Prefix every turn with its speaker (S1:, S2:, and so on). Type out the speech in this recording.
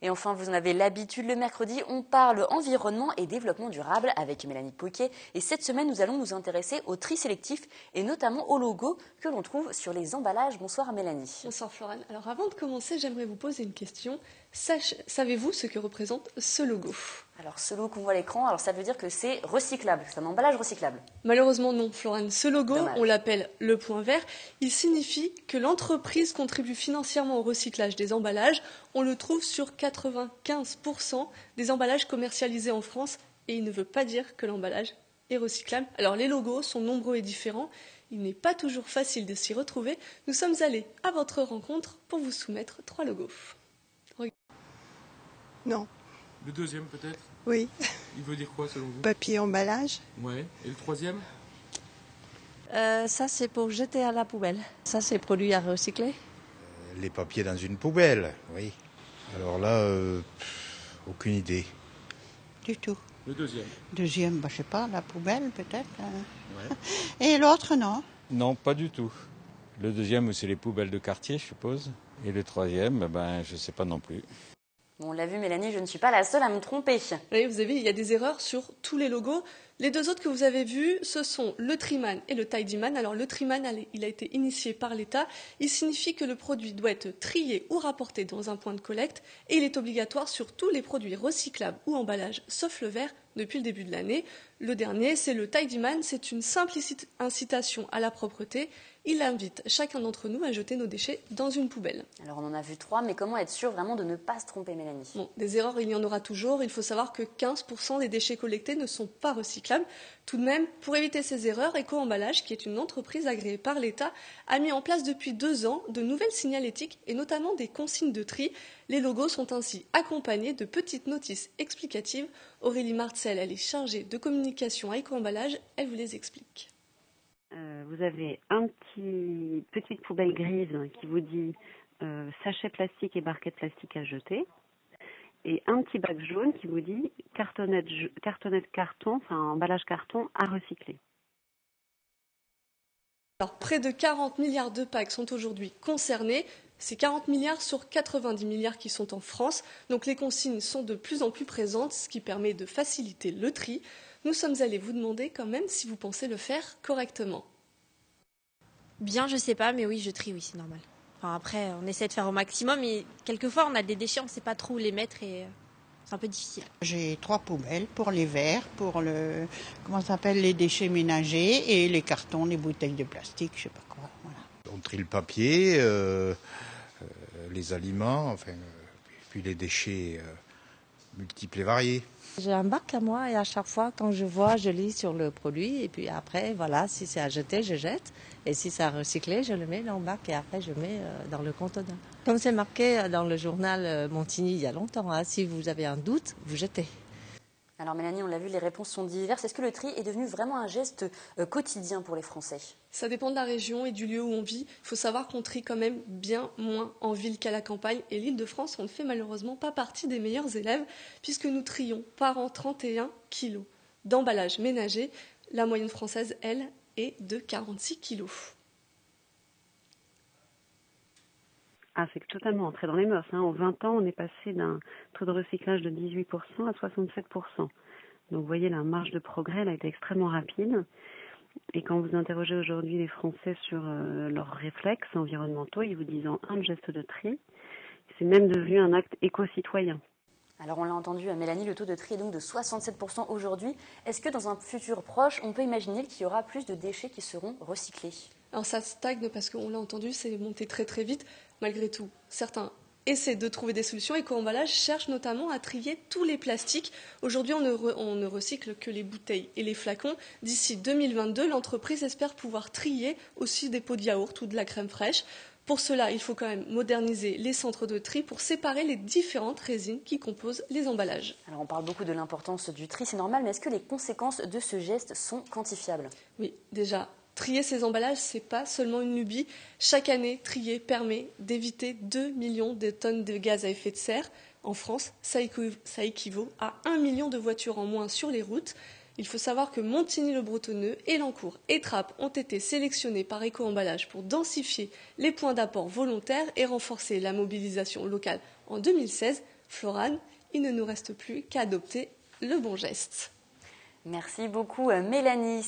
S1: Et enfin, vous en avez l'habitude, le mercredi, on parle environnement et développement durable avec Mélanie Poquet. Et cette semaine, nous allons nous intéresser au tri sélectif et notamment au logo que l'on trouve sur les emballages. Bonsoir Mélanie.
S2: Bonsoir Florane. Alors avant de commencer, j'aimerais vous poser une question. Savez-vous ce que représente ce logo ?
S1: Alors ce logo qu'on voit à l'écran, alors ça veut dire que c'est recyclable, c'est un emballage recyclable.
S2: Malheureusement non, Florane. Ce logo,
S1: Dommage.
S2: on l'appelle le point vert. Il signifie que l'entreprise contribue financièrement au recyclage des emballages. On le trouve sur 95% des emballages commercialisés en France et il ne veut pas dire que l'emballage est recyclable. Alors les logos sont nombreux et différents. Il n'est pas toujours facile de s'y retrouver. Nous sommes allés à votre rencontre pour vous soumettre 3 logos.
S3: Non.
S4: Le deuxième peut-être ?
S3: Oui.
S4: Il veut dire quoi selon vous ?
S3: Papier emballage.
S4: Ouais. Et le troisième ?
S5: Ça, c'est pour jeter à la poubelle. Ça, c'est produit à recycler.
S6: Les papiers dans une poubelle, oui. Alors là, aucune idée.
S3: Du tout.
S4: Le deuxième ?
S3: Deuxième, je sais pas, la poubelle peut-être.
S4: Ouais.
S3: Et l'autre, non.
S7: Non, pas du tout. Le deuxième, c'est les poubelles de quartier, je suppose. Et le troisième, je ne sais pas non plus.
S1: Bon, on l'a vu Mélanie, je ne suis pas la seule à me tromper.
S2: Oui, vous avez vu, il y a des erreurs sur tous les logos. Les 2 autres que vous avez vus, ce sont le Triman et le Tidyman. Alors le Triman, il a été initié par l'État. Il signifie que le produit doit être trié ou rapporté dans un point de collecte et il est obligatoire sur tous les produits recyclables ou emballages, sauf le verre, depuis le début de l'année. Le dernier, c'est le Tidyman. C'est une simple incitation à la propreté. Il invite chacun d'entre nous à jeter nos déchets dans une poubelle.
S1: Alors on en a vu 3, mais comment être sûr vraiment de ne pas se tromper Mélanie ?
S2: Bon, des erreurs, il y en aura toujours. Il faut savoir que 15% des déchets collectés ne sont pas recyclables. Tout de même, pour éviter ces erreurs, Éco-Emballage, qui est une entreprise agréée par l'État, a mis en place depuis 2 ans de nouvelles signalétiques et notamment des consignes de tri. Les logos sont ainsi accompagnés de petites notices explicatives. Aurélie Marcel, elle est chargée de communication à Éco-Emballage. Elle vous les explique.
S8: Vous avez petite poubelle grise qui vous dit sachet plastique et barquette plastique à jeter, et un petit bac jaune qui vous dit cartonnette carton, enfin emballage carton à recycler.
S2: Alors, près de 40 milliards de packs sont aujourd'hui concernés. C'est 40 milliards sur 90 milliards qui sont en France. Donc les consignes sont de plus en plus présentes, ce qui permet de faciliter le tri. Nous sommes allés vous demander quand même si vous pensez le faire correctement.
S9: Bien, je sais pas, mais oui, je trie, oui, c'est normal. Enfin, après, on essaie de faire au maximum, mais quelquefois, on a des déchets, on ne sait pas trop où les mettre et c'est un peu difficile.
S10: J'ai 3 poubelles pour les verres, pour les déchets ménagers et les cartons, les bouteilles de plastique, je sais pas quoi. Voilà.
S6: On trie le papier, les aliments, puis les déchets multiples et variés.
S5: J'ai un bac à moi et à chaque fois, quand je vois, je lis sur le produit. Et puis après, voilà, si c'est à jeter, je jette. Et si c'est à recycler, je le mets dans le bac et après, je mets dans le conteneur. Comme c'est marqué dans le journal Montigny il y a longtemps, si vous avez un doute, vous jetez.
S1: Alors Mélanie, on l'a vu, les réponses sont diverses. Est-ce que le tri est devenu vraiment un geste quotidien pour les Français ?
S2: Ça dépend de la région et du lieu où on vit. Il faut savoir qu'on trie quand même bien moins en ville qu'à la campagne. Et l'Île-de-France, on ne fait malheureusement pas partie des meilleurs élèves puisque nous trions par an 31 kilos d'emballage ménager. La moyenne française, elle, est de 46 kilos.
S8: Ah, c'est totalement entré dans les mœurs. En 20 ans, on est passé d'un taux de recyclage de 18% à 67%. Donc vous voyez, la marge de progrès elle a été extrêmement rapide. Et quand vous interrogez aujourd'hui les Français sur leurs réflexes environnementaux, ils vous disent un geste de tri. C'est même devenu un acte éco-citoyen.
S1: Alors on l'a entendu, Mélanie, le taux de tri est donc de 67% aujourd'hui. Est-ce que dans un futur proche, on peut imaginer qu'il y aura plus de déchets qui seront recyclés ?
S2: Alors ça stagne parce qu'on l'a entendu, c'est monté très très vite. Malgré tout, certains essaient de trouver des solutions. Éco-Emballage cherche notamment à trier tous les plastiques. Aujourd'hui, on ne recycle que les bouteilles et les flacons. D'ici 2022, l'entreprise espère pouvoir trier aussi des pots de yaourt ou de la crème fraîche. Pour cela, il faut quand même moderniser les centres de tri pour séparer les différentes résines qui composent les emballages.
S1: Alors on parle beaucoup de l'importance du tri, c'est normal, mais est-ce que les conséquences de ce geste sont quantifiables ?
S2: Oui, déjà, trier ces emballages, ce n'est pas seulement une lubie. Chaque année, trier permet d'éviter 2 millions de tonnes de gaz à effet de serre. En France, ça équivaut à 1 million de voitures en moins sur les routes. Il faut savoir que Montigny-le-Bretonneux, Elancourt et Trappes ont été sélectionnés par Éco-Emballage pour densifier les points d'apport volontaires et renforcer la mobilisation locale en 2016. Florane, il ne nous reste plus qu'à adopter le bon geste.
S1: Merci beaucoup Mélanie.